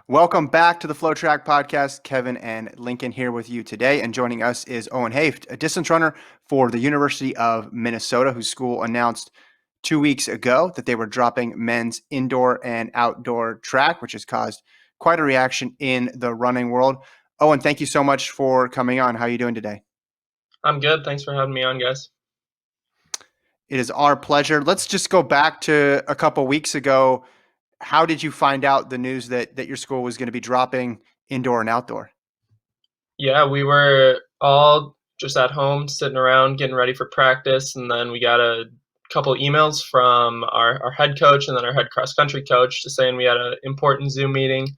Welcome back to the FloTrack podcast. Kevin and Lincoln here with you today, and joining us is Owen Hoeft, a distance runner for the University of Minnesota, whose school announced 2 weeks ago that they were dropping men's indoor and outdoor track, which has caused quite a reaction in the running world. Owen, thank you so much for coming on. How are you doing today? I'm good. Thanks for having me on, guys. It is our pleasure. Let's just go back to a couple weeks ago. How did you find out the news that your school was going to be dropping indoor and outdoor? Yeah, we were all just at home sitting around getting ready for practice, and then we got a couple emails from our head coach and then our head cross country coach just saying we had an important Zoom meeting.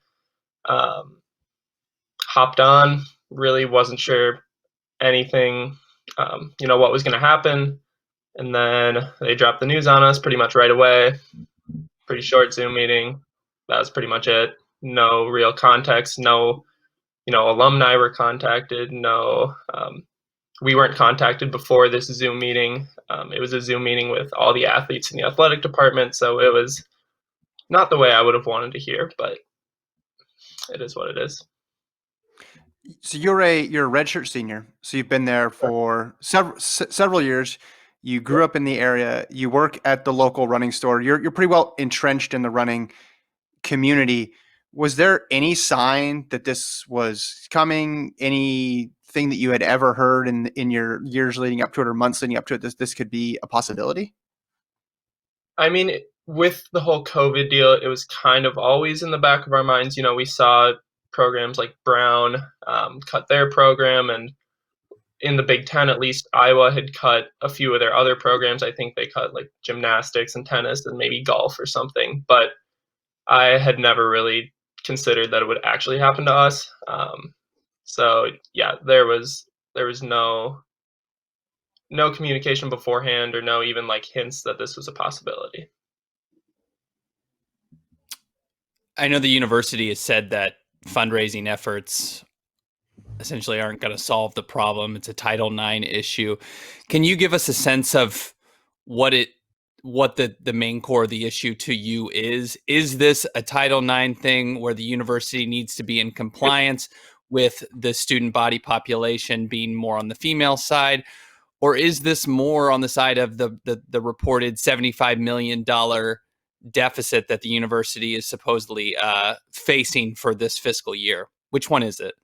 Um, Hopped on, really wasn't sure anything, what was going to happen. And then they dropped the news on us pretty much right away. Pretty short Zoom meeting. That was pretty much it. No real context, no alumni were contacted. No, we weren't contacted before this Zoom meeting. It was a Zoom meeting with all the athletes in the athletic department, so it was not the way I would have wanted to hear, but it is what it is. So you're a redshirt senior. So you've been there for several years. You Yep. grew up in the area. You work at the local running store. You're pretty well entrenched in the running community. Was there any sign that this was coming? Anything that you had ever heard in your years leading up to it or months leading up to it? This could be a possibility. I mean, with the whole COVID deal, it was kind of always in the back of our minds. We saw programs like Brown cut their program, and in the Big Ten, at least, Iowa had cut a few of their other programs. I think they cut like gymnastics and tennis and maybe golf or something. But I had never really considered that it would actually happen to us. So yeah, there was no communication beforehand or no even like hints that this was a possibility. I know the university has said that fundraising efforts essentially aren't going to solve the problem. It's a Title IX issue. Can you give us a sense of what the main core of the issue to you is? Is this a Title IX thing where the university needs to be in compliance with the student body population being more on the female side? Or is this more on the side of the reported $75 million deficit that the university is supposedly facing for this fiscal year? Which one is it?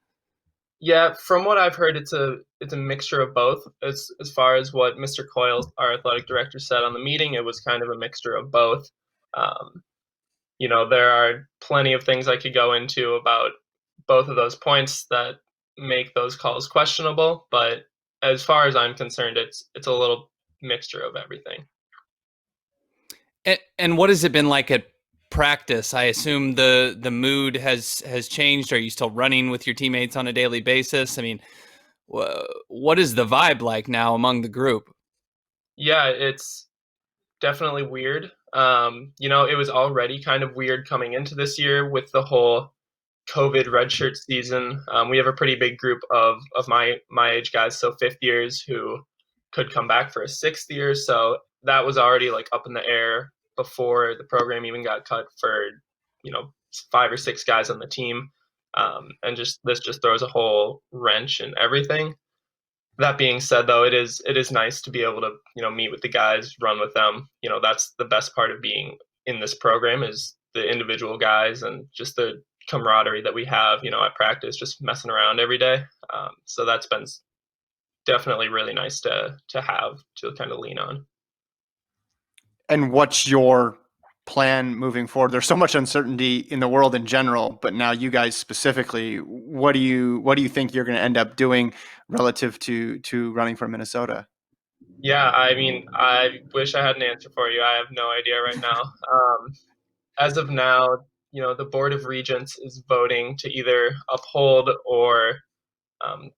Yeah, from what I've heard, it's a mixture of both. As far as what Mr. Coyle, our athletic director, said on the meeting, it was kind of a mixture of both. Um, there are plenty of things I could go into about both of those points that make those calls questionable, but as far as I'm concerned, it's a little mixture of everything. And what has it been like at practice? I assume the mood has changed. Are you still running with your teammates on a daily basis? I mean, what is the vibe like now among the group? Yeah, it's definitely weird. It was already kind of weird coming into this year with the whole COVID redshirt season. We have a pretty big group of my age guys, so fifth years who could come back for a sixth year. So that was already like up in the air before the program even got cut for you know 5 or 6 guys on the team, and just this just throws a whole wrench in everything. That being said, though, it is nice to be able to meet with the guys, run with them. That's the best part of being in this program is the individual guys and just the camaraderie that we have. At practice, just messing around every day. So that's been definitely really nice to have to kind of lean on. And what's your plan moving forward? There's so much uncertainty in the world in general, but now you guys specifically, what do you think you're going to end up doing relative to running for Minnesota? Yeah, I mean, I wish I had an answer for you. I have no idea right now. As of now, the Board of Regents is voting to either uphold um,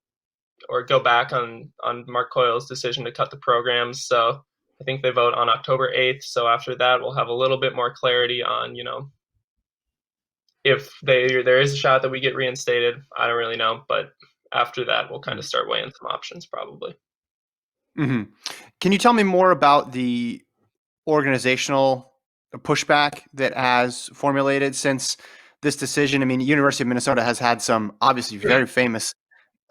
or go back on Mark Coyle's decision to cut the programs. So I think they vote on October 8th. So after that, we'll have a little bit more clarity on if there is a shot that we get reinstated. I don't really know, but after that, we'll kind of start weighing some options probably. Hmm. Can you tell me more about the organizational pushback that has formulated since this decision? I mean, University of Minnesota has had some obviously very famous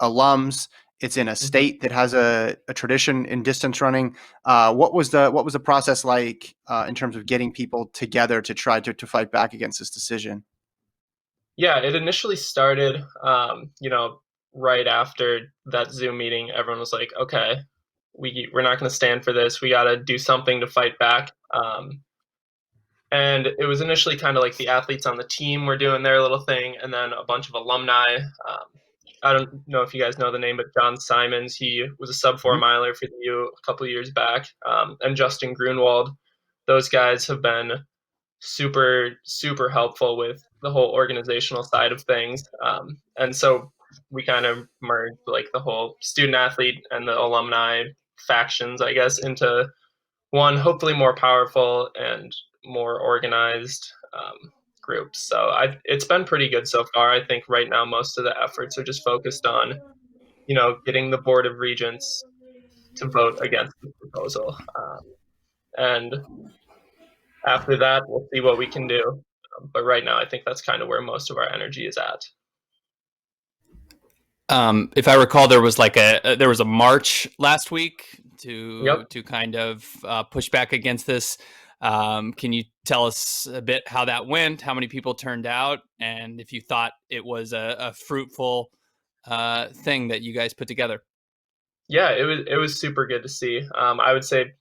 alums. It's in a Mhm. state that has a tradition in distance running. What was the process like in terms of getting people together to try to fight back against this decision? Yeah, it initially started, right after that Zoom meeting. Everyone was like, "Okay, we're not going to stand for this. We got to do something to fight back." And it was initially kind of like the athletes on the team were doing their little thing, and then a bunch of alumni. I don't know if you guys know the name, but John Simons, he was a sub four Mhm. miler for the U a couple of years back, and Justin Grunwald. Those guys have been super super helpful with the whole organizational side of things, and so we kind of merged like the whole student athlete and the alumni factions, I guess, into one hopefully more powerful and more organized group. So it's been pretty good so far. I think right now most of the efforts are just focused on getting the board of regents to vote against the proposal, and after that we'll see what we can do. But right now I think that's kind of where most of our energy is at. If I recall, there was there was a march last week Yep. to kind of push back against this. Can you tell us a bit how that went? How many people turned out, and if you thought it was a fruitful thing that you guys put together? Yeah, it was super good to see. I would say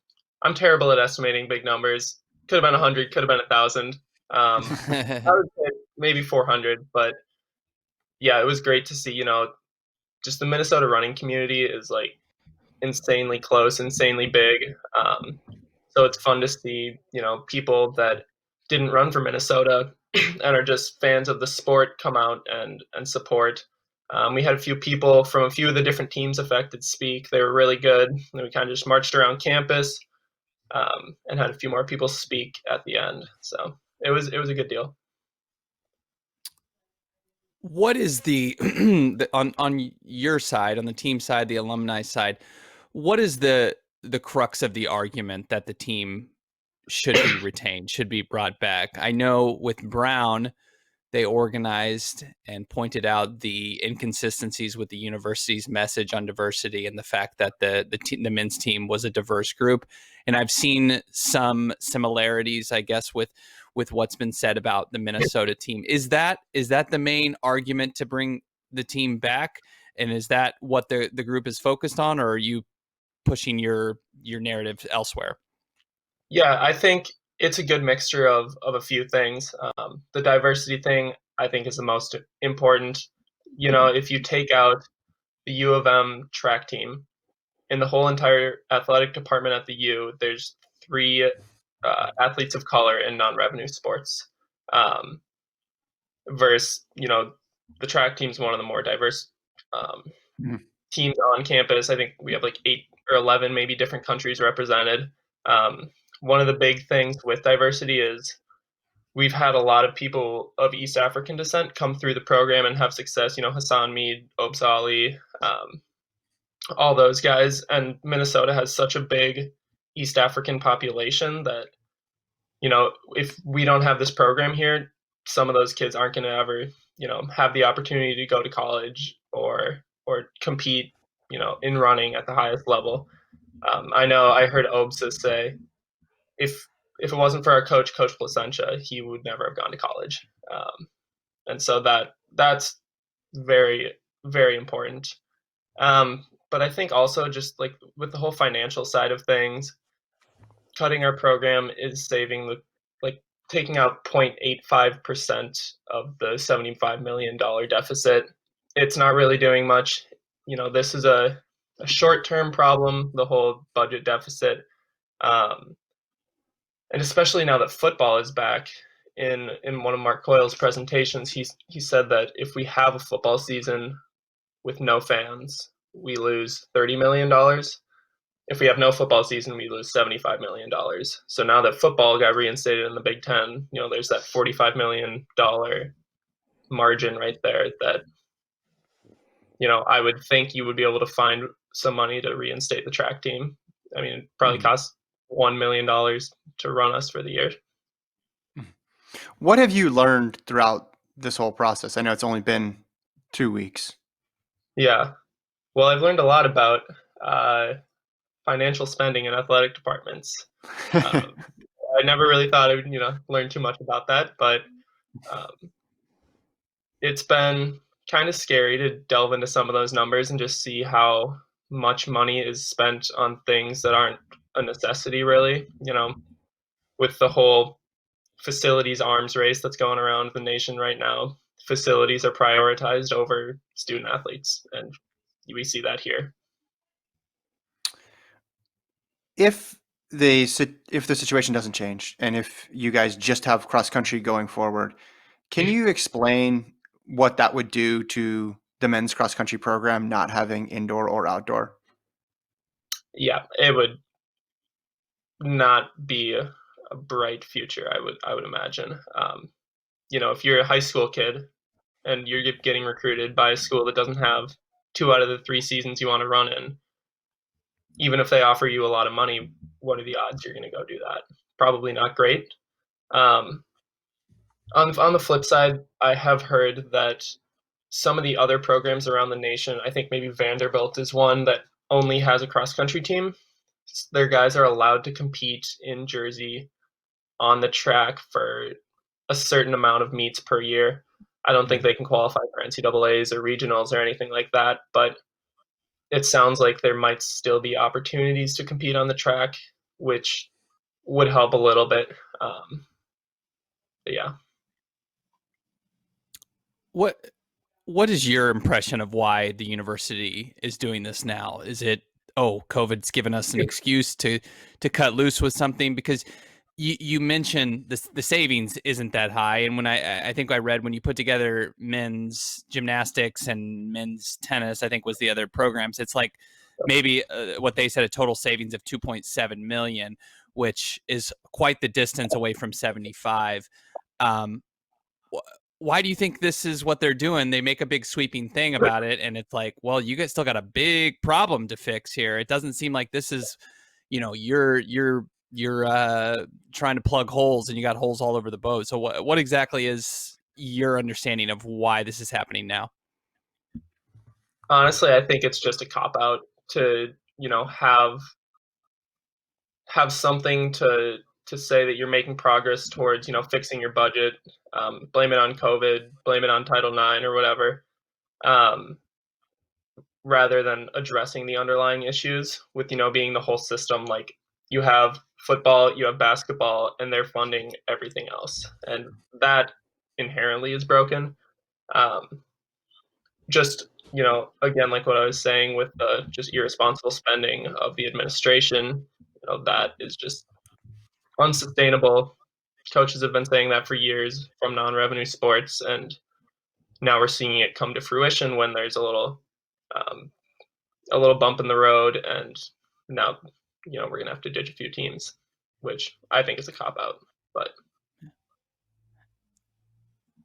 I'm terrible at estimating big numbers. Could have been 100, could have been 1,000. I would say maybe 400, but yeah, it was great to see. Just the Minnesota running community is like insanely close, insanely big. So it's fun to see, people that didn't run for Minnesota and are just fans of the sport come out and support. We had a few people from a few of the different teams affected speak. They were really good. And we kind of just marched around campus, and had a few more people speak at the end. So it was a good deal. What is on your side, on the team side, the alumni side? What is the crux of the argument that the team should be retained, should be brought back? I know with Brown, they organized and pointed out the inconsistencies with the university's message on diversity and the fact that the men's team was a diverse group. And I've seen some similarities, I guess, with what's been said about the Minnesota team. Is that the main argument to bring the team back? And is that what the group is focused on, or are you pushing your narrative elsewhere? Yeah, I think it's a good mixture of a few things. The diversity thing I think is the most important. If you take out the U of M track team, in the whole entire athletic department at the U, there's three athletes of color in non-revenue sports. Um, Versus, the track team's one of the more diverse um, Mhm. teams on campus. I think we have like 8 or 11 maybe different countries represented. Um, One of the big things with diversity is we've had a lot of people of East African descent come through the program and have success. Hassan Mead, Obsali, all those guys. And Minnesota has such a big East African population that, if we don't have this program here, some of those kids aren't going to ever, have the opportunity to go to college or compete, in running at the highest level. I know I heard Obsa say if it wasn't for our Coach Placentia, he would never have gone to college. And so that's very very important. But I think also just like with the whole financial side of things, cutting our program is saving like taking out 0.85% of the $75 million deficit. It's not really doing much. This is a short term problem, the whole budget deficit. Um, and especially now that football is back. In one of Mark Coyle's presentations, he said that if we have a football season with no fans, we lose $30 million. If we have no football season, we lose $75 million. So now that football got reinstated in the Big Ten, there's that $45 million margin right there that I would think you would be able to find some money to reinstate the track team. I mean, it probably Mhm. costs $1 million to run us for the year. What have you learned throughout this whole process? I know it's only been 2 weeks. Yeah. Well, I've learned a lot about uh, financial spending in athletic departments. I never really thought I would, learn too much about that, but um, it's been kind of scary to delve into some of those numbers and just see how much money is spent on things that aren't a necessity, really. With the whole facilities arms race that's going around the nation right now, facilities are prioritized over student athletes, and we see that here. If if the situation doesn't change, and if you guys just have cross country going forward, can you explain what that would do to the men's cross country program not having indoor or outdoor? Yeah, it would not be a bright future. I would imagine. If you're a high school kid and you're getting recruited by a school that doesn't have 2 out of the 3 seasons you want to run in, even if they offer you a lot of money, what are the odds you're going to go do that? Probably not great. Um, on the flip side, I have heard that some of the other programs around the nation, I think maybe Vanderbilt is one that only has a cross country team. Their guys are allowed to compete in Jersey on the track for a certain amount of meets per year. I don't think they can qualify for NCAAs or regionals or anything like that, but it sounds like there might still be opportunities to compete on the track, which would help a little bit. But yeah. What what is your impression of why the university is doing this now? Is it, oh, COVID's given us an excuse to cut loose with something? Because you mentioned the savings isn't that high, and when I think I read when you put together men's gymnastics and men's tennis, I think was the other programs, it's like maybe what they said, a total savings of 2.7 million, which is quite the distance away from 75. Um, why do you think this is what they're doing? They make a big sweeping thing about it, and it's like, well, you guys still got a big problem to fix here. It doesn't seem like this is, you're trying to plug holes, and you got holes all over the boat. So what exactly is your understanding of why this is happening now? Honestly, I think it's just a cop out to, have something to say that you're making progress towards, fixing your budget. Blame it on COVID, blame it on Title IX or whatever. Um, Rather than addressing the underlying issues with, being the whole system. Like, you have football, you have basketball, and they're funding everything else, and that inherently is broken. um, just, again, like what I was saying with the just irresponsible spending of the administration, that is just unsustainable. Coaches have been saying that for years from non-revenue sports, and now we're seeing it come to fruition when there's um, a little bump in the road, and now we're gonna have to ditch a few teams, which I think is a cop out. But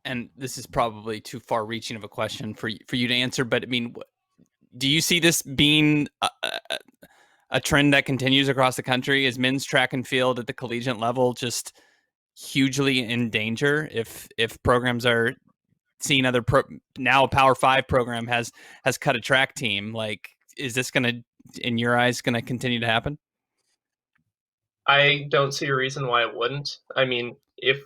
And this is probably too far reaching of a question for you to answer, but I mean, do you see this being a trend that continues across the country? Is men's track and field at the collegiate level just hugely in danger if programs are seeing now a Power 5 program has cut a track team? Like, is this going to, in your eyes, going to continue to happen? I don't see a reason why it wouldn't. I mean, if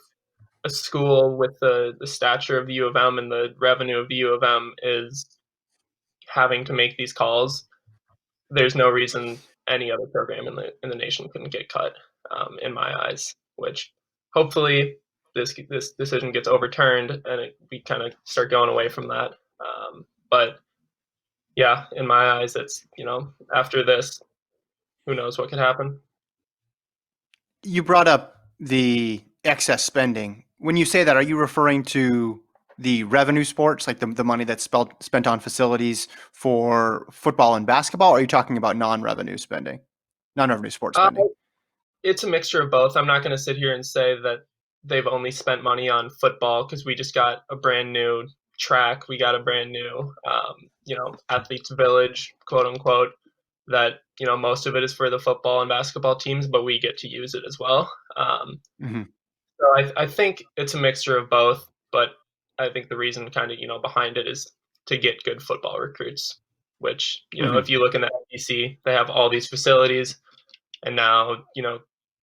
a school with the stature of U of M and the revenue of U of M is having to make these calls, there's no reason any other program in the nation couldn't get cut, in my eyes. Which hopefully this decision gets overturned and we kind of start going away from that. But yeah, in my eyes, it's, after this, who knows what could happen. You brought up the excess spending. When you say that, are you referring to the revenue sports, like the money that's spent on facilities for football and basketball? Or are you talking about non-revenue spending, non-revenue sports Uh, spending? it's a mixture of both. I'm not going to sit here and say that they've only spent money on football, because we just got a brand new track. We got a brand new, athletes village, quote unquote, that, most of it is for the football and basketball teams, but we get to use it as well. Hmm. So I think it's a mixture of both, but I think the reason kind of, behind it is to get good football recruits, which, Mhm. if you look in the SEC, they have all these facilities, and now,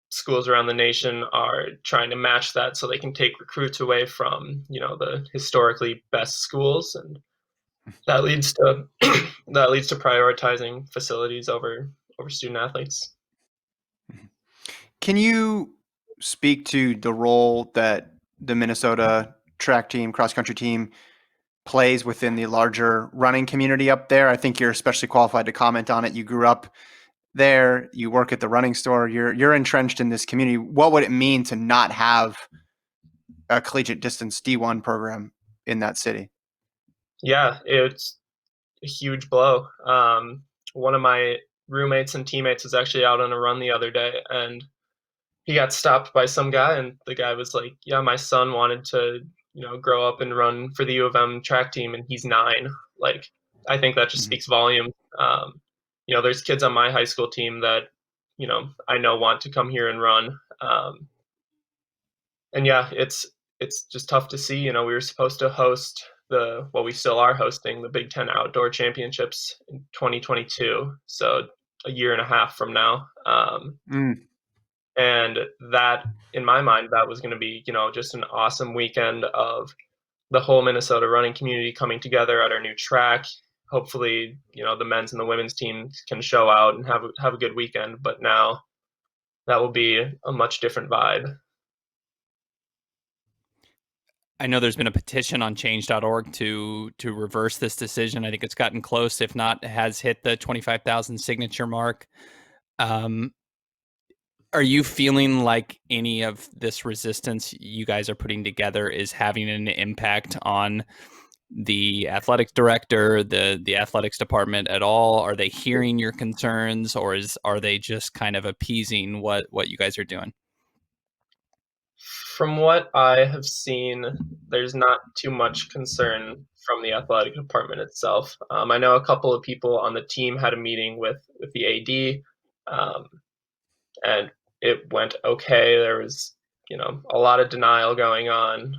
schools around the nation are trying to match that so they can take recruits away from, the historically best schools, and that leads to that leads to prioritizing facilities over student athletes. Can you speak to the role that the Minnesota track team, cross country team plays within the larger running community up there? I think you're especially qualified to comment on it. You grew up there, you work at the running store, you're entrenched in this community. What would it mean to not have a collegiate distance D1 program in that city? Yeah, it's a huge blow. One of my roommates and teammates was actually out on a run the other day, and he got stopped by some guy, and the guy was like, "Yeah, my son wanted to, grow up and run for the U of M track team, and he's 9." Like, I think that just Mhm. speaks volume. There's kids on my high school team that, I know want to come here and run. And yeah, it's just tough to see. We were supposed to host we still are hosting the Big Ten Outdoor Championships in 2022, so a year and a half from now. Mm. And that, in my mind, that was going to be, just an awesome weekend of the whole Minnesota running community coming together at our new track. Hopefully, the men's and the women's teams can show out and have a good weekend. But now that will be a much different vibe. I know there's been a petition on change.org to reverse this decision. I think it's gotten close, if not has hit the 25,000 signature mark. Are you feeling like any of this resistance you guys are putting together is having an impact on the athletic director, the athletics department at all? Are they hearing your concerns, or are they just kind of appeasing what you guys are doing? From what I have seen, there's not too much concern from the athletic department itself. I know a couple of people on the team had a meeting with the AD, um, and it went okay. There was, a lot of denial going on,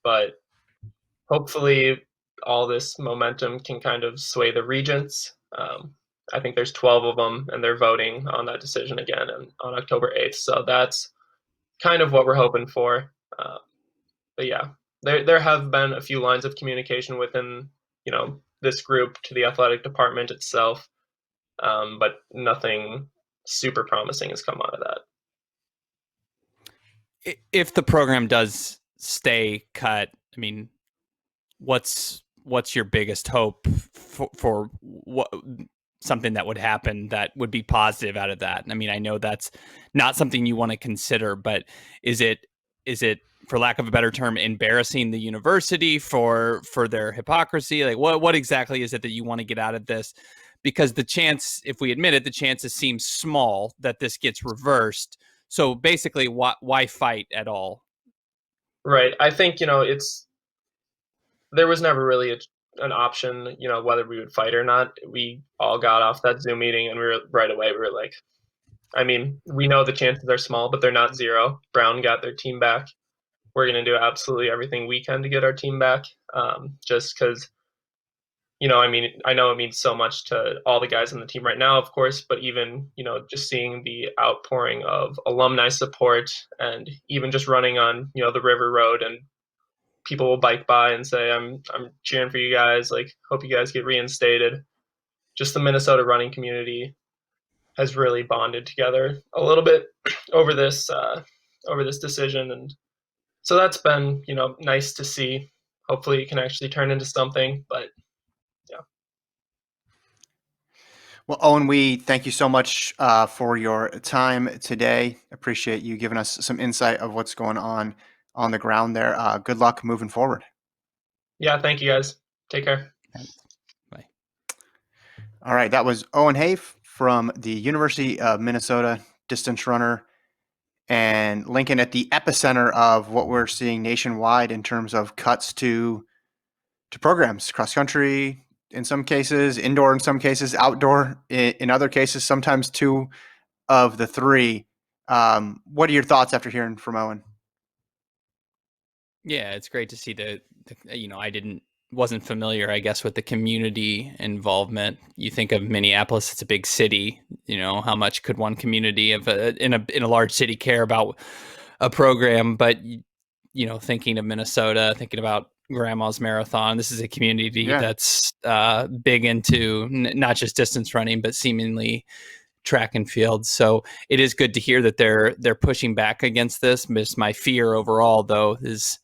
but hopefully all this momentum can kind of sway the regents. I think there's 12 of them, and they're voting on that decision again on October 8th. So that's kind of what we're hoping for. Uh, but yeah, there have been a few lines of communication within, this group to the athletic department itself, but nothing super promising has come out of that. If the program does stay cut, I mean, what's your biggest hope for what something that would happen that would be positive out of that? I mean, I know that's not something you want to consider, but is it for lack of a better term embarrassing the university for their hypocrisy? Like what exactly is it that you want to get out of this? Because the chance, if we admit it, the chances seem small that this gets reversed. So basically, why fight at all? Right. I think, there was never really an option, whether we would fight or not. We all got off that Zoom meeting, and right away, we were like, I mean, we know the chances are small, but they're not zero. Brown got their team back. We're going to do absolutely everything we can to get our team back, just because, I mean, I know it means so much to all the guys on the team right now, of course, but even, just seeing the outpouring of alumni support, and even just running on, the river road, and people will bike by and say, I'm cheering for you guys. Like, hope you guys get reinstated. Just the Minnesota running community has really bonded together a little bit over this decision, and so that's been, nice to see. Hopefully, it can actually turn into something. But yeah, Well, Owen, we thank you so much for your time today. Appreciate you giving us some insight of what's going on the ground there. Good luck moving forward. yeah. Thank you guys. Take care. Bye. All right, that was Owen Hoeft from the University of Minnesota, distance runner, and Lincoln at the epicenter of what we're seeing nationwide in terms of cuts to programs, cross country in some cases, indoor in some cases, outdoor in other cases, sometimes two of the three. What are your thoughts after hearing from Owen? Yeah, it's great to see wasn't familiar, I guess, with the community involvement. You think of Minneapolis; it's a big city. How much could one community in a large city care about a program? But thinking of Minnesota, thinking about Grandma's Marathon, this is a community Yeah. that's big into not just distance running, but seemingly track and field. So it is good to hear that they're pushing back against this. Just my fear overall, though, is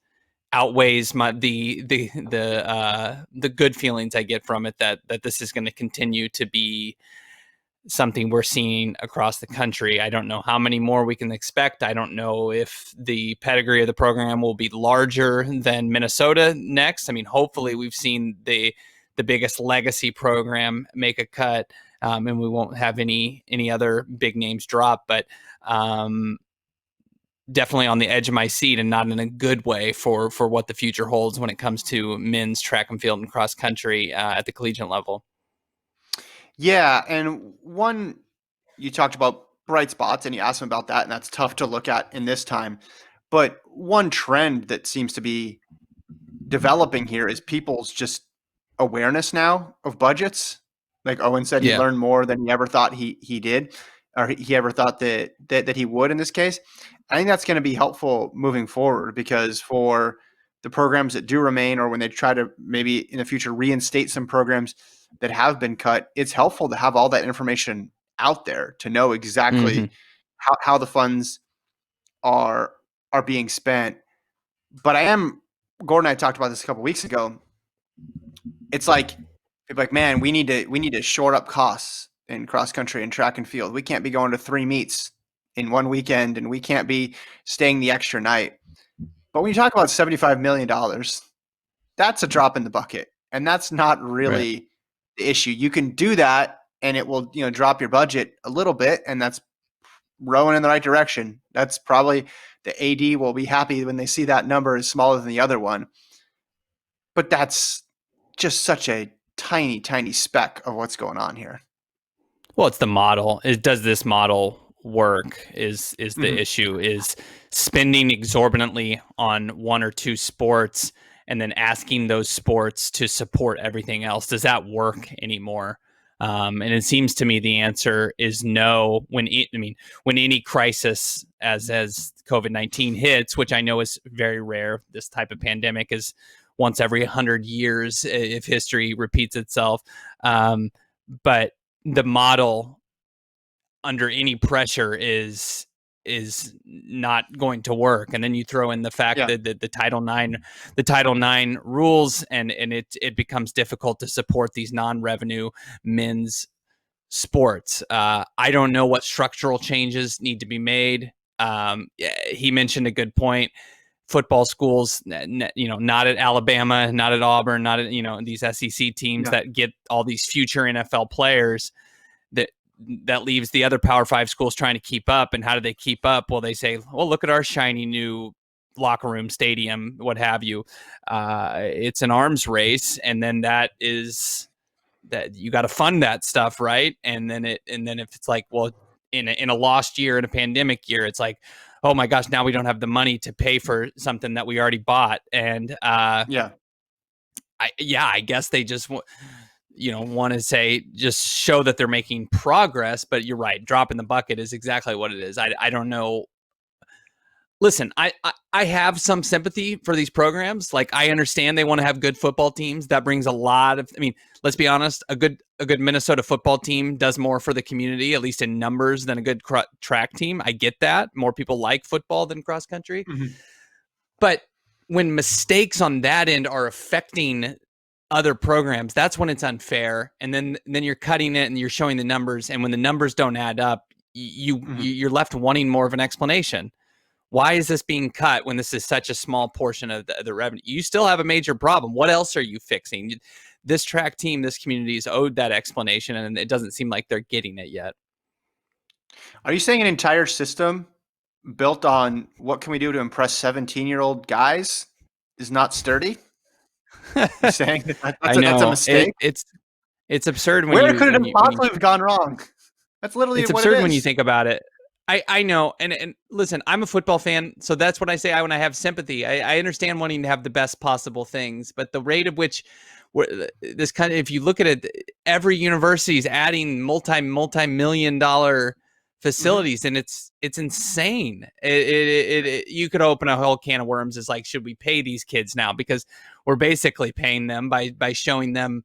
outweighs the good feelings I get from it that this is going to continue to be something we're seeing across the country. I don't know how many more we can expect. I don't know if the pedigree of the program will be larger than Minnesota next. I mean, hopefully we've seen the biggest legacy program make a cut, and we won't have any other big names drop. But definitely on the edge of my seat, and not in a good way for what the future holds when it comes to men's track and field and cross country at the collegiate level. Yeah, and one, you talked about bright spots and you asked him about that, and that's tough to look at in this time. But one trend that seems to be developing here is people's just awareness now of budgets. Like Owen said, he Yeah. learned more than he ever thought he did, or he ever thought that he would in this case. I think that's going to be helpful moving forward, because for the programs that do remain, or when they try to maybe in the future reinstate some programs that have been cut, it's helpful to have all that information out there to know exactly how the funds are being spent. But Gordon and I talked about this a couple weeks ago. It's like people are like, man, we need to short up costs in cross country and track and field. We can't be going to 3 meets in one weekend, and we can't be staying the extra night. But when you talk about $75 million, that's a drop in the bucket, and that's not Right. really the issue. You can do that, and it will drop your budget a little bit, and that's rowing in the right direction. That's probably the AD will be happy when they see that number is smaller than the other one. But that's just such a tiny, tiny speck of what's going on here. Well, it's the model. Does this model work? Is the Mhm. issue? Is spending exorbitantly on one or two sports and then asking those sports to support everything else? Does that work anymore? And it seems to me the answer is no. When any crisis as COVID-19 hits, which I know is very rare, this type of pandemic is once every 100 years if history repeats itself. But the model under any pressure is not going to work. And then you throw in the fact Yeah. that the Title IX rules, and it becomes difficult to support these non-revenue men's sports. I don't know what structural changes need to be made. He mentioned a good point. Football schools, not at Alabama, not at Auburn, not at these SEC teams Yeah. that get all these future NFL players. That leaves the other Power 5 schools trying to keep up. And how do they keep up? Well, they say, well, look at our shiny new locker room, stadium, what have you. It's an arms race, and then that you got to fund that stuff, right? And then if it's like, well, in a lost year, in a pandemic year, it's like, oh my gosh, now we don't have the money to pay for something that we already bought. And Yeah. I guess they just want to say, just show that they're making progress. But you're right, drop in the bucket is exactly what it is. I don't know. Listen, I have some sympathy for these programs. Like, I understand they want to have good football teams. That brings a lot of, let's be honest, a good Minnesota football team does more for the community, at least in numbers, than a good track team. I get that. More people like football than cross country. Mm-hmm. But when mistakes on that end are affecting other programs, that's when it's unfair. And then you're cutting it and you're showing the numbers. And when the numbers don't add up, you're left wanting more of an explanation. Why is this being cut when this is such a small portion of the revenue? You still have a major problem. What else are you fixing? This track team, this community is owed that explanation, and it doesn't seem like they're getting it yet. Are you saying an entire system built on what can we do to impress 17-year-old guys is not sturdy? You saying that's a mistake? It's absurd when Where could it have you possibly have gone wrong? That's literally it's what it absurd when you is. think about it. I know, and listen, I'm a football fan, so that's what I say. When I have sympathy, I understand wanting to have the best possible things, but the rate at which this kind of, if you look at it, every university is adding multi-million dollar facilities, and it's insane. You could open a whole can of worms. It's like, should we pay these kids now? Because we're basically paying them by showing them,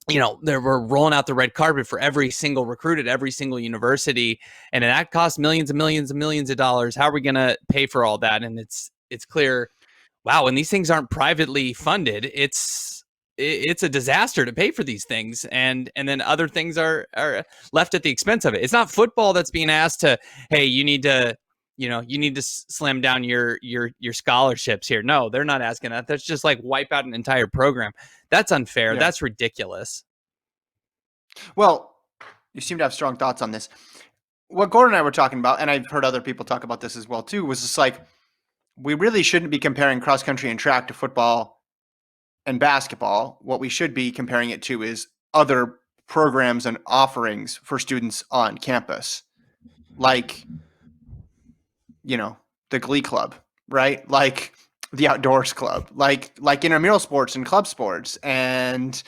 we're rolling out the red carpet for every single recruit at every single university, and that costs millions and millions and millions of dollars. How are we going to pay for all that? And it's clear, wow, when these things aren't privately funded, it's a disaster to pay for these things, and then other things are left at the expense of it. It's not football that's being asked to, hey, you need to slam down your scholarships here. No, they're not asking that. That's just like wipe out an entire program. That's unfair. Yeah. That's ridiculous. Well, you seem to have strong thoughts on this. What Gordon and I were talking about, and I've heard other people talk about this as well too, was just like, we really shouldn't be comparing cross country and track to football and basketball. What we should be comparing it to is other programs and offerings for students on campus, like, the Glee Club, right? Like the Outdoors Club, like intramural sports and club sports and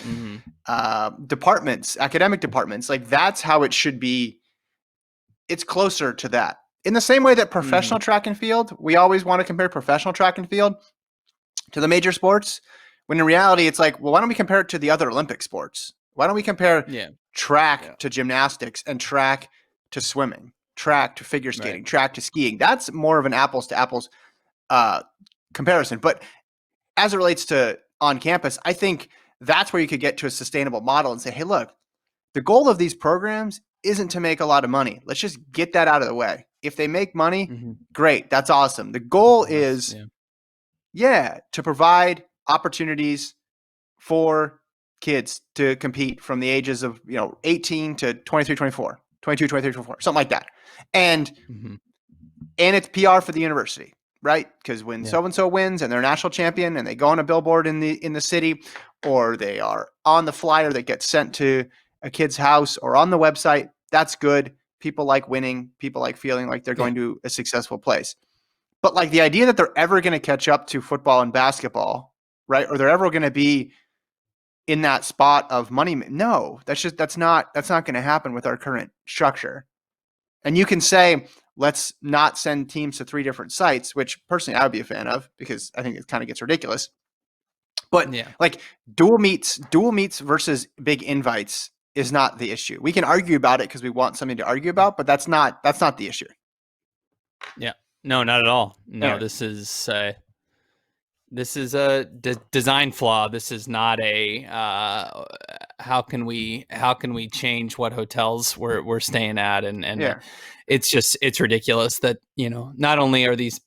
departments, academic departments. Like, that's how it should be. It's closer to that. In the same way that professional track and field, we always want to compare professional track and field to the major sports, when in reality, it's like, well, why don't we compare it to the other Olympic sports? Why don't we compare track to gymnastics and track to swimming, track to figure skating, track to skiing? That's more of an apples to apples comparison. But as it relates to on campus, I think that's where you could get to a sustainable model and say, hey, look, the goal of these programs isn't to make a lot of money. Let's just get that out of the way. If they make money, great. That's awesome. The goal is, to provide opportunities for kids to compete from the ages of 18 to 23, 24, 22, 23, 24, something like that. And it's PR for the university, right? Because when so-and-so wins and they're national champion and they go on a billboard in the city, or they are on the flyer that gets sent to a kid's house or on the website, that's good. People like winning. People like feeling like they're going to a successful place. But like the idea that they're ever going to catch up to football and basketball, right? Or they're ever going to be in that spot of money. No, that's not going to happen with our current structure. And you can say, let's not send teams to 3 different sites, which personally I would be a fan of, because I think it kind of gets ridiculous. But like dual meets versus big invites is not the issue. We can argue about it because we want something to argue about, but that's not the issue. Yeah, no, not at all. No, Anyway. This is a design flaw. This is not a how can we change what hotels we're staying at, and it's ridiculous that not only are these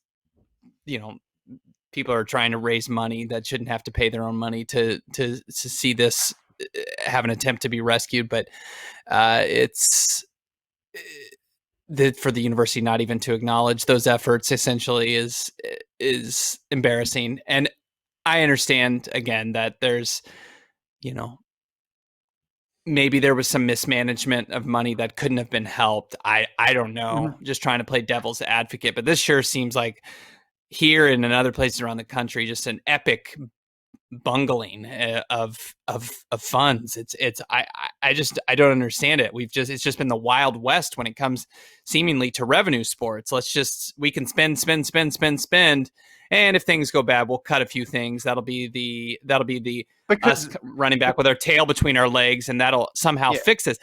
people are trying to raise money that shouldn't have to pay their own money to see this have an attempt to be rescued, but it's for the university not even to acknowledge those efforts essentially is embarrassing. And I understand again that there's maybe there was some mismanagement of money that couldn't have been helped. I don't know, just trying to play devil's advocate, but this sure seems like here and in other places around the country just an epic bungling of funds. I don't understand it. It's just been the Wild West when it comes seemingly to revenue sports. We can spend, and if things go bad, we'll cut a few things. That'll be the us running back with our tail between our legs, and that'll somehow fix this.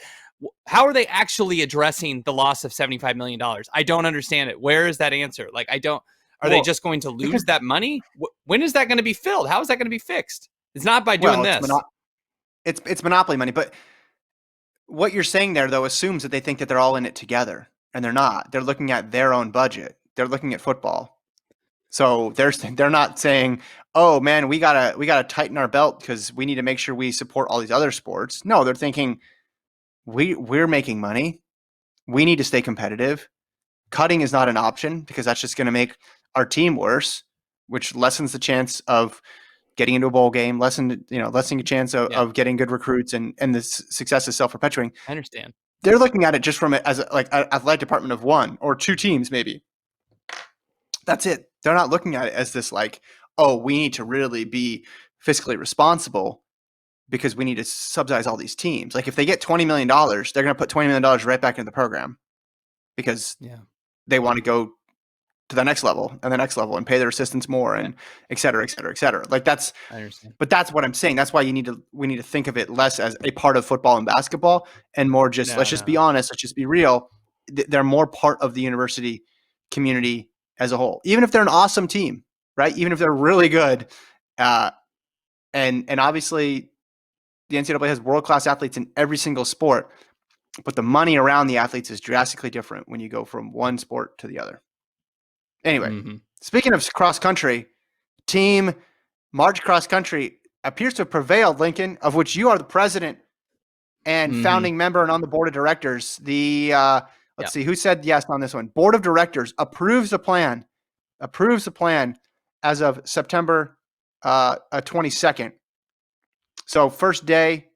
How are they actually addressing the loss of $75 million? I don't understand it. Where is that answer? Like, I don't. Are they just going to lose that money? When is that going to be filled? How is that going to be fixed? It's not by doing this. It's monopoly money. But what you're saying there, though, assumes that they think that they're all in it together, and they're not. They're looking at their own budget. They're looking at football. So they're not saying, "Oh man, we gotta tighten our belt because we need to make sure we support all these other sports." No, they're thinking, we're making money. We need to stay competitive. Cutting is not an option because that's just going to make our team worse, which lessens the chance of getting into a bowl game, lessening a chance of getting good recruits, and the success is self-perpetuating. I understand. they're looking at it just from it as like an athletic department of one or two teams, maybe. That's it. They're not looking at it as this like, oh, we need to really be fiscally responsible because we need to subsidize all these teams. Like if they get $20 million, they're going to put $20 million right back into the program because they want to go to the next level and the next level and pay their assistants more and et cetera, et cetera, et cetera. Like I understand. But that's what I'm saying. That's why we need to think of it less as a part of football and basketball and more just, let's just be honest. Let's just be real. They're more part of the university community as a whole, even if they're an awesome team, right? Even if they're really good. And obviously the NCAA has world-class athletes in every single sport, but the money around the athletes is drastically different when you go from one sport to the other. Anyway, speaking of cross country, Team March Cross Country appears to have prevailed, Lincoln, of which you are the president and founding member and on the board of directors. Let's see, who said yes on this one? Board of Directors approves the plan as of September 22nd. So first day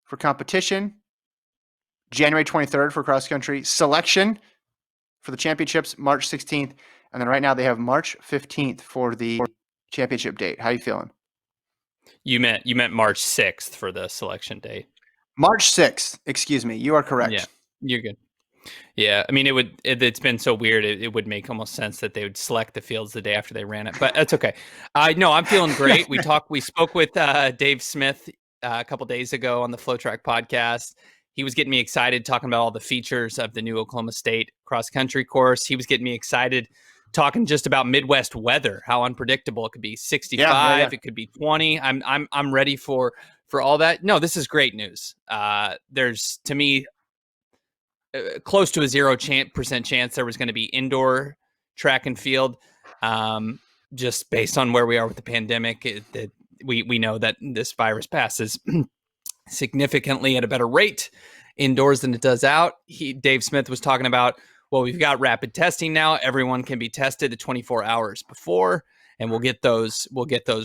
for competition, January 23rd for cross country. Selection for the championships, March 16th. And then right now they have March 15th for the championship date. How are you feeling? You meant March 6th for the selection date. March 6th. Excuse me. You are correct. Yeah, you're good. Yeah, I mean, it's been so weird. It would make almost sense that they would select the fields the day after they ran it, but that's okay. No, I'm feeling great. We spoke with Dave Smith a couple days ago on the FloTrack podcast. He was getting me excited talking about all the features of the new Oklahoma State cross country course. He was getting me excited talking just about Midwest weather, how unpredictable it could be. 65, it could be 20. I'm ready for all that. No, this is great news. There's, to me, close to a 0% chance there was going to be indoor track and field. Just based on where we are with the pandemic, we know that this virus passes significantly at a better rate indoors than it does out. Dave Smith was talking about, well, we've got rapid testing now. Everyone can be tested the 24 hours before, and we'll get those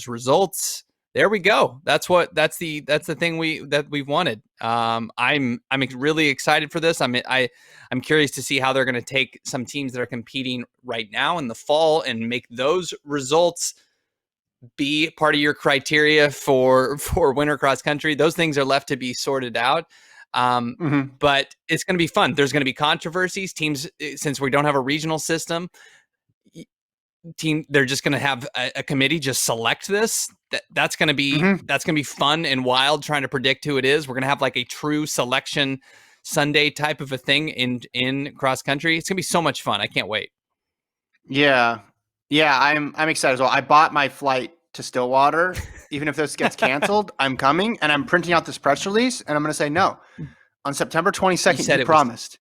results. There we go. That's the thing we've wanted. I'm really excited for this. I'm curious to see how they're going to take some teams that are competing right now in the fall and make those results be part of your criteria for winter cross country. Those things are left to be sorted out. But it's going to be fun. There's going to be controversies. Teams, since we don't have a regional system, they're just going to have a committee just select this. That's going to be fun and wild trying to predict who it is. We're going to have like a true selection Sunday type of a thing in cross country. It's going to be so much fun. I can't wait. Yeah, I'm excited as well. I bought my flight to Stillwater. Even if this gets canceled, I'm coming, and I'm printing out this press release, and I'm going to say no. On September 22nd, you promised.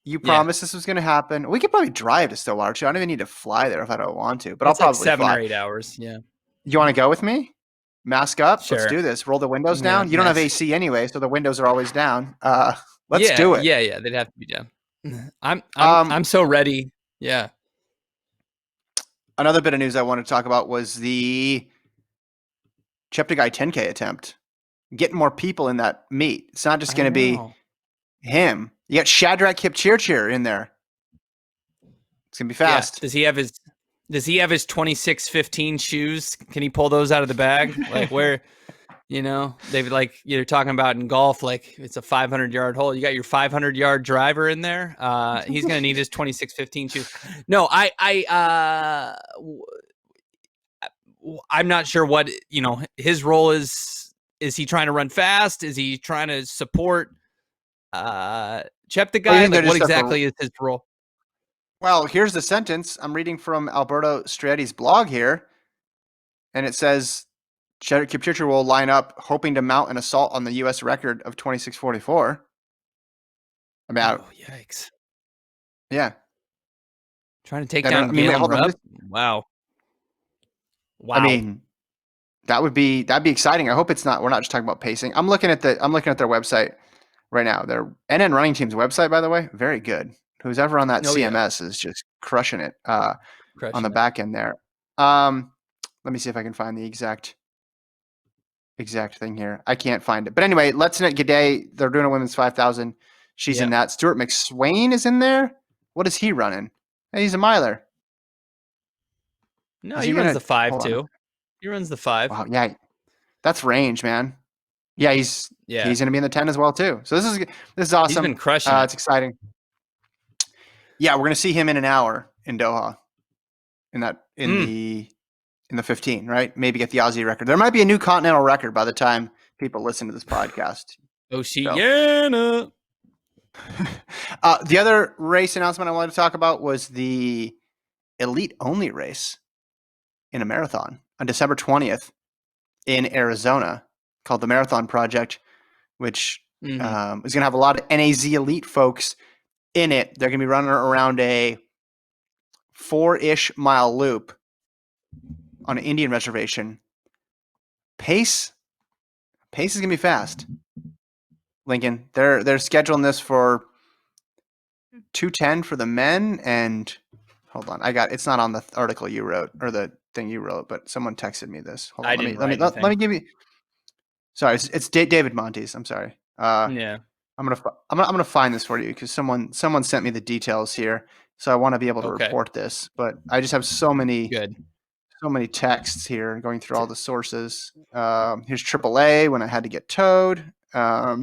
You promised this was going to happen. We could probably drive to Stillwater too. I don't even need to fly there if I don't want to, but I'll probably 7 or 8 hours. Yeah. You want to go with me? Mask up. Sure. Let's do this. Roll the windows down. You don't have AC anyway, so the windows are always down. Let's do it. Yeah. They'd have to be down. I'm so ready. Yeah. Another bit of news I wanted to talk about was the Cheptegei 10K attempt. Getting more people in that meet. It's not just going to be him. You got Shadrach Kipchirchir in there. It's going to be fast. Yeah. Does he have his 2615 shoes? Can he pull those out of the bag? Like where, they've like you're talking about in golf, like it's a 500-yard hole. You got your 500-yard driver in there. He's going to need his 2615 shoes. No, I'm not sure what, his role is. Is he trying to run fast? Is he trying to support Cheptegei? Like, what exactly is his role? Well, here's the sentence. I'm reading from Alberto Strietti's blog here, and it says Shadrach Kipchirchir will line up hoping to mount an assault on the U.S. record of 26:44. Yikes. Yeah. Trying to take down Galen Rupp? Wow. I mean, that'd be exciting. I hope we're not just talking about pacing. I'm looking at their website right now. Their NN Running Team's website, by the way, very good. Who's ever on that CMS is just crushing it on the back end there. Let me see if I can find the exact thing here. I can't find it. But anyway, Let's Net G'day. They're doing a women's 5,000. She's in that. Stuart McSwain is in there. What is he running? Hey, he's a miler. No, he runs the 5 too. He runs the 5. Wow, yeah, that's range, man. Yeah, he's going to be in the 10 as well too. So this is awesome. He's been crushing it. It's exciting. Yeah, we're going to see him in an hour in Doha. In the 15, right? Maybe get the Aussie record. There might be a new continental record by the time people listen to this podcast. Oceana. The other race announcement I wanted to talk about was the elite only race in a marathon on December 20th in Arizona called the Marathon Project, which is going to have a lot of NAZ elite folks in it. They're going to be running around a 4-ish mile loop on an Indian reservation. Pace is going to be fast. Lincoln, they're scheduling this for 2:10 for the men, and hold on, it's not on the article you wrote or the thing you wrote, but someone texted me this. Hold on, let me give you. Sorry, it's David Montes. I'm sorry. Yeah, I'm gonna find this for you because someone sent me the details here, so I want to be able to report this, but I just have so many texts here and going through all the sources. Here's AAA when I had to get towed. A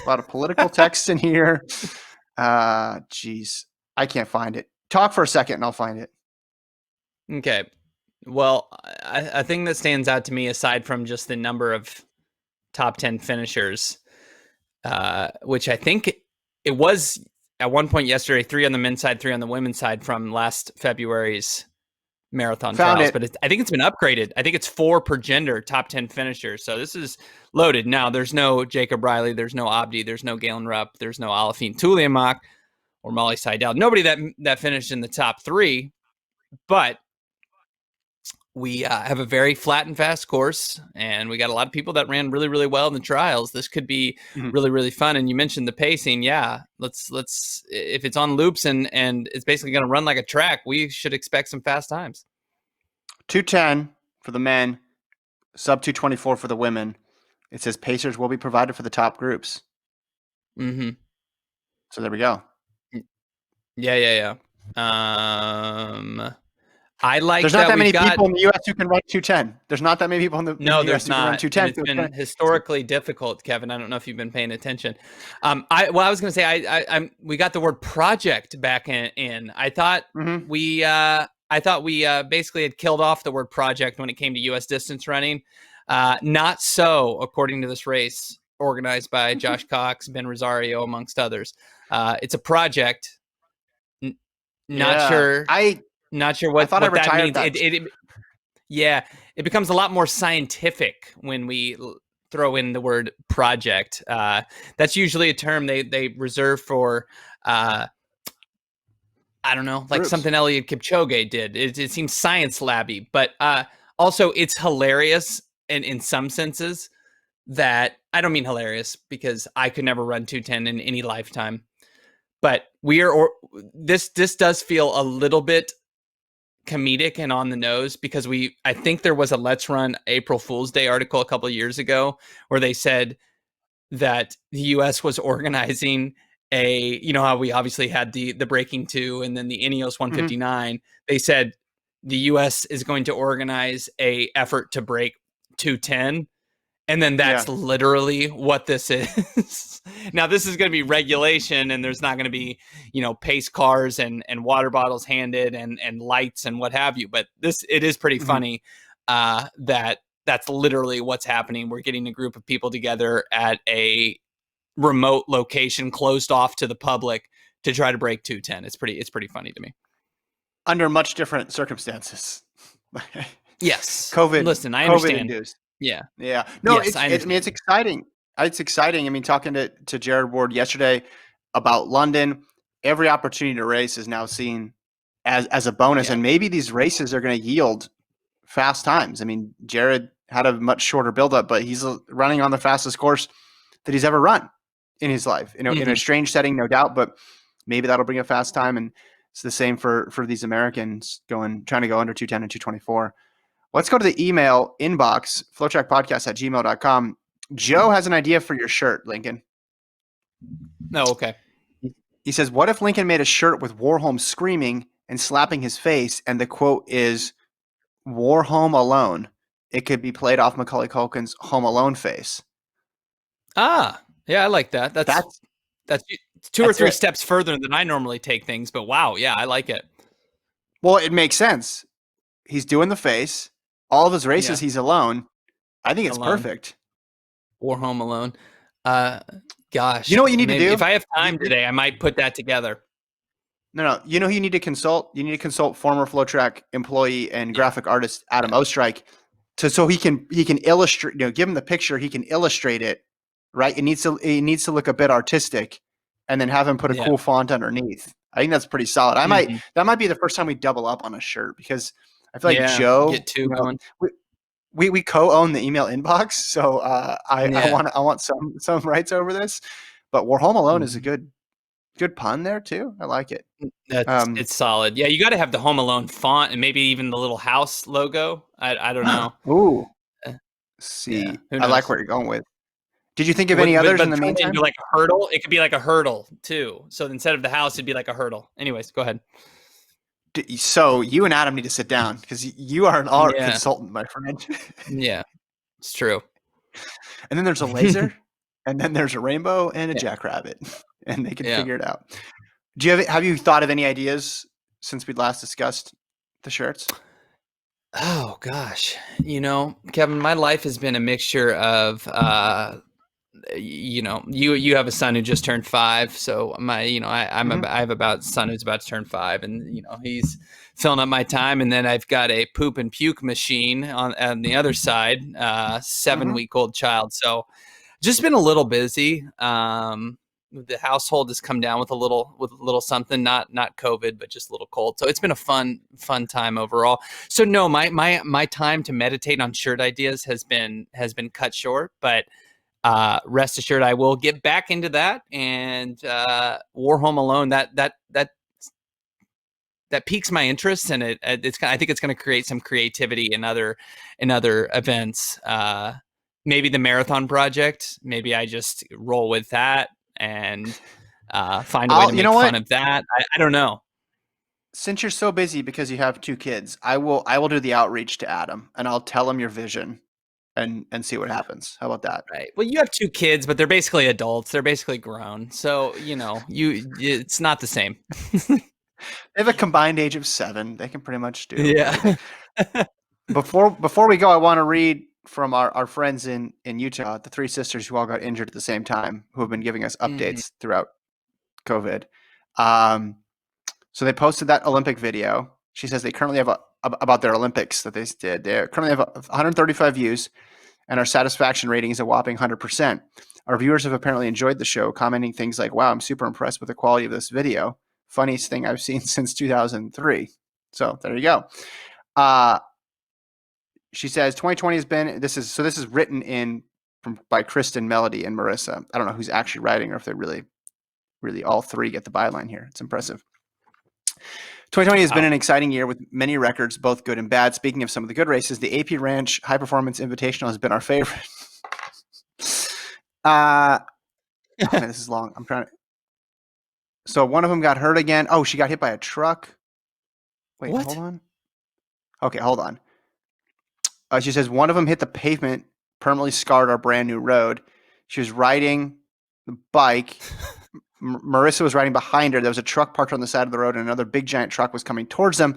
lot of political text in here. Geez, I can't find it. Talk for a second and I'll find it. Okay. Well, a thing that stands out to me, aside from just the number of top 10 finishers, which I think it was at one point yesterday, 3 on the men's side, 3 on the women's side from last February's marathon trials, but I think it's been upgraded. I think it's 4 per gender, top 10 finishers. So this is loaded. Now, there's no Jacob Riley, there's no Abdi, there's no Galen Rupp, there's no Alafine Tuliamak or Molly Seidel. Nobody that finished in the top 3, but we have a very flat and fast course, and we got a lot of people that ran really, really well in the trials. This could be really, really fun. And you mentioned the pacing. Yeah, let's if it's on loops and it's basically going to run like a track, we should expect some fast times. 2:10 for the men, sub 2:24 for the women. It says pacers will be provided for the top groups. Mm-hmm. So there we go. Yeah. I like there's not that many people in the U.S. who can run 2:10. There's not that many people in the U.S. who can run 2:10. It's been historically difficult, Kevin. I don't know if you've been paying attention. I was going to say we got the word project back in. I thought we basically had killed off the word project when it came to U.S. distance running. Not so, according to this race organized by Josh Cox, Ben Rosario, amongst others. It's a project. Not sure what that means. It becomes a lot more scientific when we throw in the word project. That's usually a term they reserve for, I don't know, like something Eliud Kipchoge did. It seems science labby, but also it's hilarious in some senses. That I don't mean hilarious because I could never run 2:10 in any lifetime. But this does feel a little bit comedic and on the nose because I think there was a Let's Run April Fool's Day article a couple of years ago where they said that the U.S. was organizing how we obviously had the Breaking 2 and then the Ineos 159. They said the U.S. is going to organize a effort to break 2:10. And then that's literally what this is. Now, this is going to be regulation, and there's not going to be, pace cars and water bottles handed and lights and what have you. But it is pretty funny that's literally what's happening. We're getting a group of people together at a remote location closed off to the public to try to break 2:10. It's pretty funny to me. Under much different circumstances. Yes. COVID. Listen, I COVID understand. Induced. Yeah. No, yes, it's exciting. It's exciting. I mean, talking to Jared Ward yesterday about London, every opportunity to race is now seen as a bonus, and maybe these races are going to yield fast times. I mean, Jared had a much shorter buildup, but he's running on the fastest course that he's ever run in his life. In a strange setting, no doubt, but maybe that'll bring a fast time. And it's the same for these Americans trying to go under 2:10 and 2:24. Let's go to the email inbox, FloTrackPodcast@gmail.com. Joe has an idea for your shirt, Lincoln. No, okay. He says, what if Lincoln made a shirt with Warholm screaming and slapping his face, and the quote is "War Home Alone"? It could be played off Macaulay Culkin's Home Alone face. Yeah, I like that. That's That's two or three it. steps further than I normally take things, but wow, yeah, I like it. Well, it makes sense. He's doing the face. All of his races, Yeah. he's alone. I think it's Alone. perfect. Or Home Alone. Gosh, You know what you need to maybe do? if I have time today, I might put that together. No. You know who you need to consult? You need to consult former FloTrack employee and Yeah, graphic artist Adam yeah, Ostrike so he can illustrate. Give him the picture. He can illustrate it. Right. It needs to look a bit artistic, and then have him put a yeah. cool font underneath. I think that's pretty solid. Mhm. That might be the first time we double up on a shirt, because I feel like Yeah, Joe, get two going. we co-own the email inbox, so I Yeah. want some rights over this. But "We're Home Alone" is a Mhm. good pun there too. I like it. It's solid. Yeah, you got to have the Home Alone font and maybe even the little house logo. I don't know. Ooh, Uh, yeah, see, who I like knows? where you're going with. Did you think of any others in But the turn it meantime? into like a hurdle. It could be like a hurdle too. So instead of the house, it'd be like a hurdle. Anyways, go ahead. So you and Adam need to sit down, because you are an art Yeah, consultant, my friend. yeah, it's true. And then there's a laser, and then there's a rainbow and a Yeah, jackrabbit, and they can yeah. figure it out. Have you thought of any ideas since we last discussed the shirts? Oh gosh, Kevin, my life has been a mixture of you have a son who just turned 5, so Mhm. I have about son who's about to turn 5, and he's filling up my time, and then I've got a poop and puke machine on the other side, 7-week-old child. So just been a little busy. The household has come down with a little something, not COVID, but just a little cold. So it's been a fun time overall. So no, my time to meditate on shirt ideas has been cut short, but rest assured, I will get back into that. And War Home Alone, that piques my interest, and I think it's going to create some creativity in other events. Maybe the marathon project. Maybe I just roll with that and find a way to You know make fun what? of that. I don't know. Since you're so busy because you have 2 kids, I will do the outreach to Adam, and I'll tell him your vision, and see what happens. How about that? Right. Well, you have 2 kids, but they're basically adults. They're basically grown. So it's not the same. They have a combined age of 7. They can pretty much do everything. Yeah. Before we go, I want to read from our friends in Utah, the 3 sisters who all got injured at the same time, who have been giving us Mhm. updates throughout COVID. So they posted that Olympic video. She says they currently have about their Olympics that they did. They currently have 135 views, and our satisfaction rating is a whopping 100%. Our viewers have apparently enjoyed the show, commenting things like, "Wow, I'm super impressed with the quality of this video. Funniest thing I've seen since 2003." So there you go. Uh, she says 2020 has been this is written by Kristen, Melody, and Marissa. I don't know who's actually writing, or if they really all 3 get the byline here. It's impressive. 2020 has been Wow. an exciting year with many records, both good and bad. Speaking of some of the good races, the AP Ranch High Performance Invitational has been our favorite. Oh man, this is long. I'm trying to. So one of them got hurt again. Oh, she got hit by a truck. Wait, hold What? on. Okay, hold on. She says one of them hit the pavement, permanently scarred our brand new road. She was riding the bike. Marissa was riding behind her. There was a truck parked on the side of the road, and another big giant truck was coming towards them.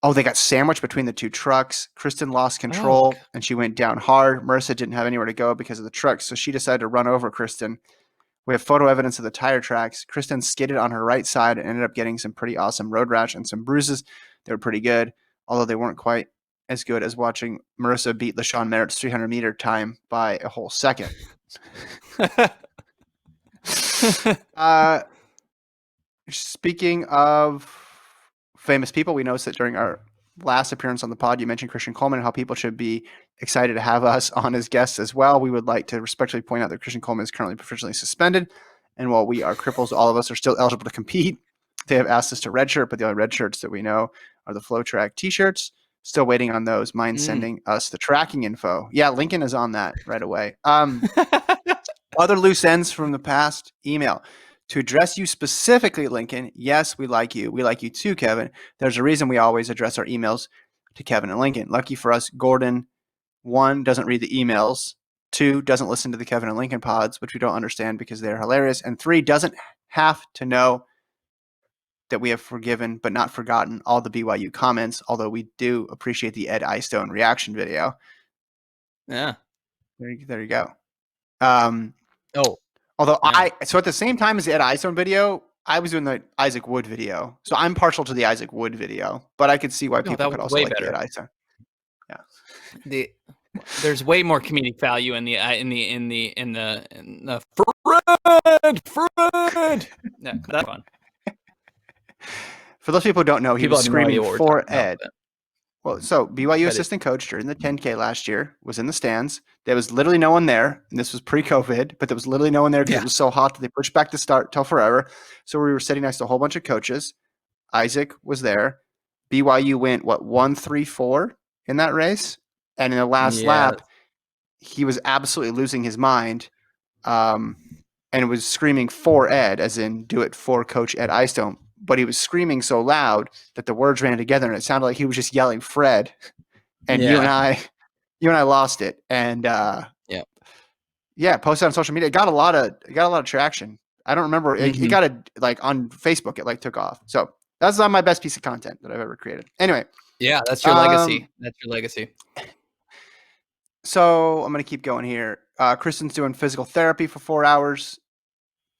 Oh, they got sandwiched between the 2 trucks. Kristen lost Oh, control, and she went down hard. Marissa didn't have anywhere to go because of the truck, so she decided to run over Kristen. We have photo evidence of the tire tracks. Kristen skidded on her right side and ended up getting some pretty awesome road rash and some bruises. They were pretty good, although they weren't quite as good as watching Marissa beat LaShawn Merritt's 300-meter time by a whole second. Speaking of famous people, we noticed that during our last appearance on the pod, you mentioned Christian Coleman and how people should be excited to have us on as guests as well. We would like to respectfully point out that Christian Coleman is currently professionally suspended, and while we are cripples, all of us are still eligible to compete. They have asked us to redshirt, but the only red shirts that we know are the FloTrack t-shirts. Still waiting on those. Mind sending us the tracking info? Yeah, Lincoln is on that right away. Other loose ends from the past email. To address you specifically, Lincoln, yes, we like you. We like you too, Kevin. There's a reason we always address our emails to Kevin and Lincoln. Lucky for us, Gordon, 1, doesn't read the emails. 2, doesn't listen to the Kevin and Lincoln pods, which we don't understand because they're hilarious. And 3, doesn't have to know that we have forgiven but not forgotten all the BYU comments, although we do appreciate the Ed Eyestone reaction video. Yeah. There you go. Oh, Although yeah. so at the same time as the Ed Eyestone video, I was doing the Isaac Wood video. So I'm partial to the Isaac Wood video, but I could see why people that could was also way like the better. Ed Eyestone. Yeah. There's way more comedic value in the Fred. Yeah, that's fun. For those people who don't know, he People was have no idea screaming what we're for talking about, Ed. but Well, so BYU But assistant coach during the 10K last year was in the stands. There was literally no one there. And this was pre-COVID, but there was literally no one there because Yeah. it was so hot that they pushed back the start till forever. So we were sitting next to a whole bunch of coaches. Isaac was there. BYU went, 1-3-4 in that race? And in the last lap, he was absolutely losing his mind and was screaming for Ed, as in do it for Coach Ed Eyestone. But he was screaming so loud that the words ran together, and it sounded like he was just yelling Fred. And you and I lost it. And posted on social media. It got a lot of traction. I don't remember. It got on Facebook. It took off. So that's not my best piece of content that I've ever created. Anyway. Yeah, that's your legacy. That's your legacy. So I'm going to keep going here. Kristen's doing physical therapy for 4 hours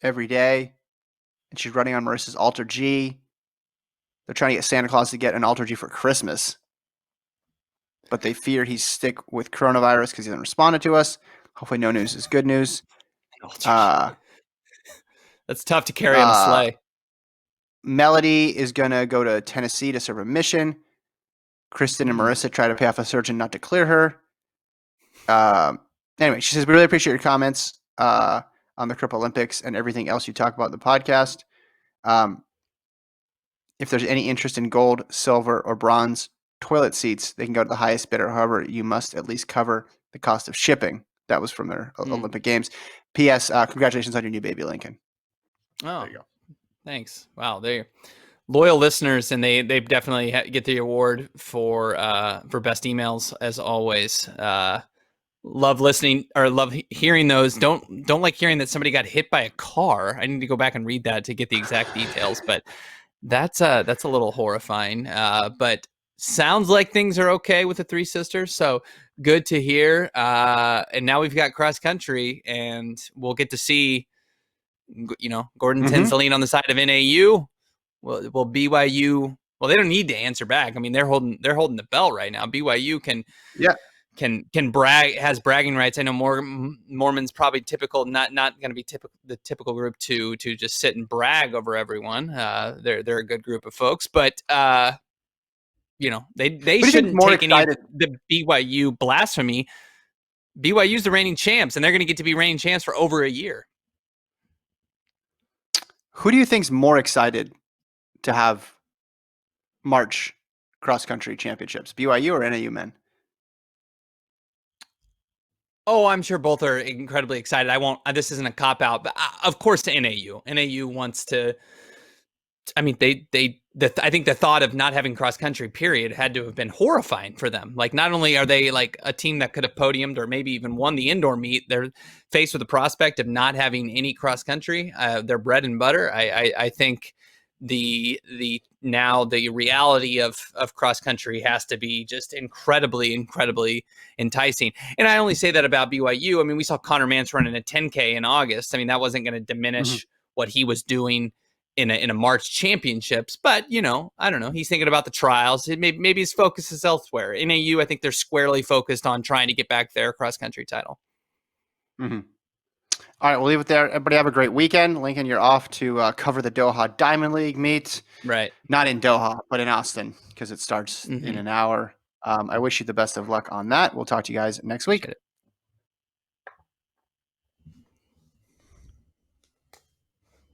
every day, and she's running on Marissa's Alter G. They're trying to get Santa Claus to get an Alter G for Christmas, but they fear he's sick with coronavirus because he hasn't responded to us. Hopefully no news is good news. That's tough to carry on a sleigh. Melody is going to go to Tennessee to serve a mission. Kristen and Marissa try to pay off a surgeon not to clear her. Anyway, she says, we really appreciate your comments on the Crip Olympics and everything else you talk about in the podcast. If there's any interest in gold, silver, or bronze toilet seats, they can go to the highest bidder. However, you must at least cover the cost of shipping. That was from their Olympic Games. P.S. Congratulations on your new baby, Lincoln. Oh, there you go. Thanks. Wow, they're loyal listeners, and they definitely get the award for best emails as always. Love listening or love hearing those. Don't like hearing that somebody got hit by a car. I need to go back and read that to get the exact details, but that's a little horrifying. But sounds like things are okay with the three sisters. So good to hear. And now we've got cross country, and we'll get to see, Gordon tends to lean on the side of NAU. Well, BYU. Well, they don't need to answer back. I mean, they're holding the belt right now. BYU can brag, has bragging rights. I know Mormon's probably typical, not going to be the typical group to just sit and brag over everyone. They're a good group of folks, but they shouldn't take any of the BYU blasphemy. BYU's the reigning champs, and they're going to get to be reigning champs for over a year. Who do you think's more excited to have March cross country championships, BYU or NAU men? Oh, I'm sure both are incredibly excited. This isn't a cop out, but of course NAU wants to. I mean, I think the thought of not having cross country period had to have been horrifying for them. Like, not only are they like a team that could have podiumed or maybe even won the indoor meet, they're faced with the prospect of not having any cross country. Their bread and butter. I think the reality of cross country has to be just incredibly enticing. And I only say that about BYU. I mean, we saw Connor Mance running a 10K in August. I mean, that wasn't going to diminish what he was doing in a March championships, but I don't know. He's thinking about the trials. Maybe his focus is elsewhere. NAU, I think they're squarely focused on trying to get back their cross country title. All right, we'll leave it there. Everybody have a great weekend. Lincoln, you're off to cover the Doha Diamond League meet. Right. Not in Doha, but in Austin, because it starts in an hour. I wish you the best of luck on that. We'll talk to you guys next week.